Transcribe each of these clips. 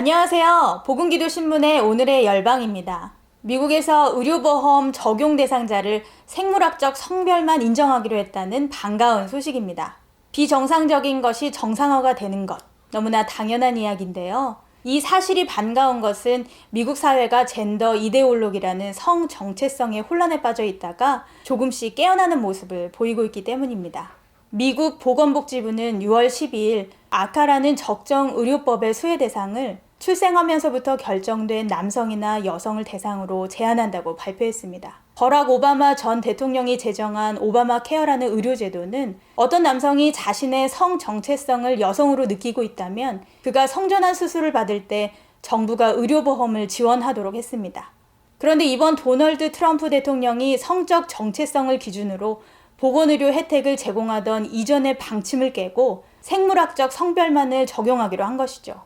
안녕하세요. 복음기도신문의 오늘의 열방입니다. 미국에서 의료보험 적용 대상자를 생물학적 성별만 인정하기로 했다는 반가운 소식입니다. 비정상적인 것이 정상화가 되는 것, 너무나 당연한 이야기인데요. 이 사실이 반가운 것은 미국 사회가 젠더 이데올로기라는 성 정체성의 혼란에 빠져 있다가 조금씩 깨어나는 모습을 보이고 있기 때문입니다. 미국 보건복지부는 6월 12일 아카라는 적정의료법의 수혜 대상을 출생하면서부터 결정된 남성이나 여성을 대상으로 제한한다고 발표했습니다. 버락 오바마 전 대통령이 제정한 오바마 케어라는 의료제도는 어떤 남성이 자신의 성 정체성을 여성으로 느끼고 있다면 그가 성전환 수술을 받을 때 정부가 의료보험을 지원하도록 했습니다. 그런데 이번 도널드 트럼프 대통령이 성적 정체성을 기준으로 보건의료 혜택을 제공하던 이전의 방침을 깨고 생물학적 성별만을 적용하기로 한 것이죠.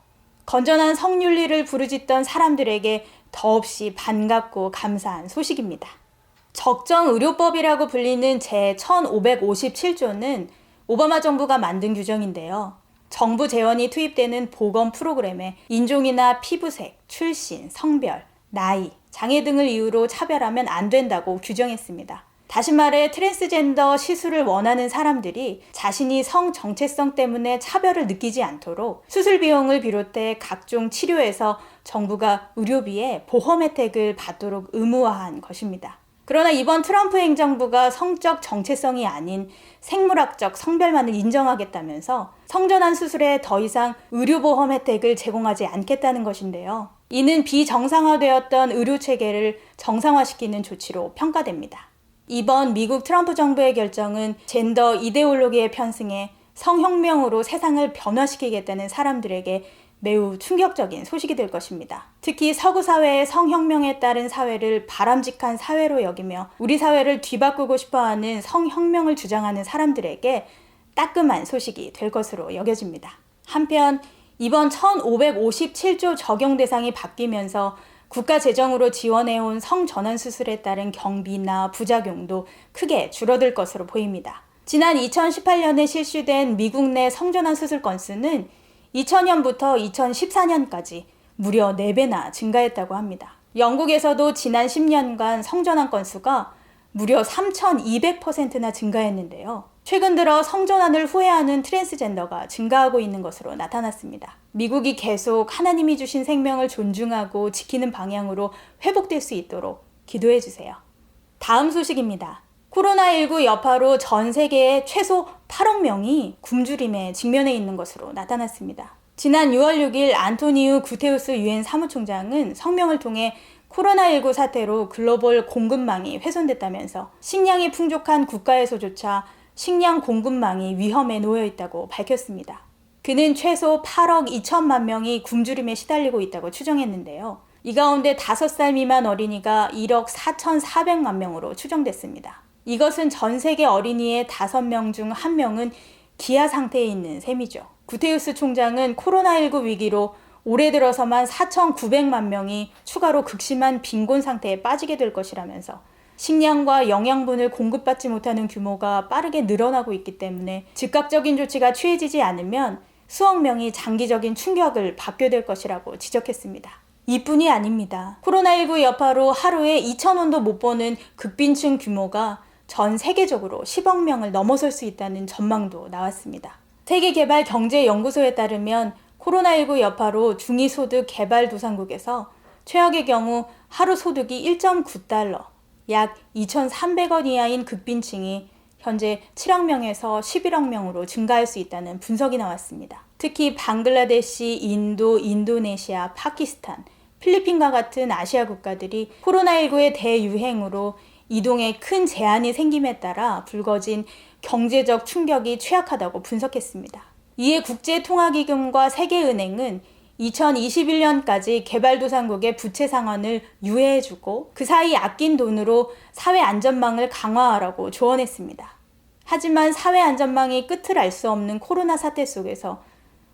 건전한 성윤리를 부르짖던 사람들에게 더없이 반갑고 감사한 소식입니다. 적정의료법이라고 불리는 제1557조는 오바마 정부가 만든 규정인데요. 정부 재원이 투입되는 보건 프로그램에 인종이나 피부색, 출신, 성별, 나이, 장애 등을 이유로 차별하면 안 된다고 규정했습니다. 다시 말해 트랜스젠더 시술을 원하는 사람들이 자신이 성 정체성 때문에 차별을 느끼지 않도록 수술 비용을 비롯해 각종 치료에서 정부가 의료비에 보험 혜택을 받도록 의무화한 것입니다. 그러나 이번 트럼프 행정부가 성적 정체성이 아닌 생물학적 성별만을 인정하겠다면서 성전환 수술에 더 이상 의료보험 혜택을 제공하지 않겠다는 것인데요. 이는 비정상화되었던 의료체계를 정상화시키는 조치로 평가됩니다. 이번 미국 트럼프 정부의 결정은 젠더 이데올로기에 편승해 성혁명으로 세상을 변화시키겠다는 사람들에게 매우 충격적인 소식이 될 것입니다. 특히 서구 사회의 성혁명에 따른 사회를 바람직한 사회로 여기며 우리 사회를 뒤바꾸고 싶어하는 성혁명을 주장하는 사람들에게 따끔한 소식이 될 것으로 여겨집니다. 한편 이번 1557조 적용 대상이 바뀌면서 국가 재정으로 지원해온 성전환 수술에 따른 경비나 부작용도 크게 줄어들 것으로 보입니다. 지난 2018년에 실시된 미국 내 성전환 수술 건수는 2000년부터 2014년까지 무려 4배나 증가했다고 합니다. 영국에서도 지난 10년간 성전환 건수가 무려 3200%나 증가했는데요. 최근 들어 성전환을 후회하는 트랜스젠더가 증가하고 있는 것으로 나타났습니다. 미국이 계속 하나님이 주신 생명을 존중하고 지키는 방향으로 회복될 수 있도록 기도해 주세요. 다음 소식입니다. 코로나19 여파로 전 세계에 최소 8억 명이 굶주림에 직면해 있는 것으로 나타났습니다. 지난 6월 6일 안토니우 구테우스 유엔 사무총장은 성명을 통해 코로나19 사태로 글로벌 공급망이 훼손됐다면서 식량이 풍족한 국가에서조차 식량 공급망이 위험에 놓여 있다고 밝혔습니다. 그는 최소 8억 2천만 명이 굶주림에 시달리고 있다고 추정했는데요. 이 가운데 5살 미만 어린이가 1억 4,400만 명으로 추정됐습니다. 이것은 전 세계 어린이의 5명 중 1명은 기아 상태에 있는 셈이죠. 구테우스 총장은 코로나19 위기로 올해 들어서만 4,900만 명이 추가로 극심한 빈곤 상태에 빠지게 될 것이라면서 식량과 영양분을 공급받지 못하는 규모가 빠르게 늘어나고 있기 때문에 즉각적인 조치가 취해지지 않으면 수억 명이 장기적인 충격을 받게 될 것이라고 지적했습니다. 이뿐이 아닙니다. 코로나19 여파로 하루에 2,000원도 못 버는 극빈층 규모가 전 세계적으로 10억 명을 넘어설 수 있다는 전망도 나왔습니다. 세계개발경제연구소에 따르면 코로나19 여파로 중위소득 개발도상국에서 최악의 경우 하루 소득이 1.9달러, 약 2,300원 이하인 극빈층이 현재 7억 명에서 11억 명으로 증가할 수 있다는 분석이 나왔습니다. 특히 방글라데시, 인도, 인도네시아, 파키스탄, 필리핀과 같은 아시아 국가들이 코로나19의 대유행으로 이동에 큰 제한이 생김에 따라 불거진 경제적 충격이 취약하다고 분석했습니다. 이에 국제통화기금과 세계은행은 2021년까지 개발도상국의 부채 상환을 유예해주고 그 사이 아낀 돈으로 사회안전망을 강화하라고 조언했습니다. 하지만 사회안전망이 끝을 알 수 없는 코로나 사태 속에서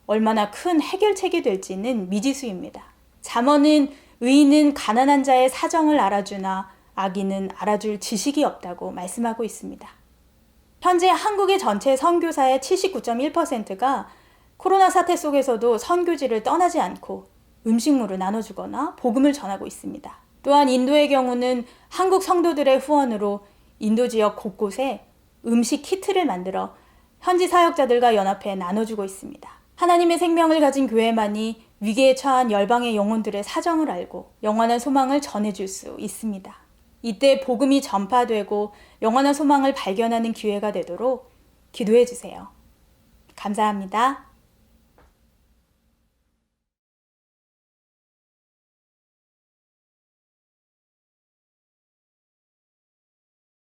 얼마나 큰 해결책이 될지는 미지수입니다. 잠언은 의인은 가난한 자의 사정을 알아주나 악인은 알아줄 지식이 없다고 말씀하고 있습니다. 현재 한국의 전체 선교사의 79.1%가 코로나 사태 속에서도 선교지를 떠나지 않고 음식물을 나눠주거나 복음을 전하고 있습니다. 또한 인도의 경우는 한국 성도들의 후원으로 인도 지역 곳곳에 음식 키트를 만들어 현지 사역자들과 연합해 나눠주고 있습니다. 하나님의 생명을 가진 교회만이 위기에 처한 열방의 영혼들의 사정을 알고 영원한 소망을 전해줄 수 있습니다. 이때 복음이 전파되고 영원한 소망을 발견하는 기회가 되도록 기도해 주세요. 감사합니다.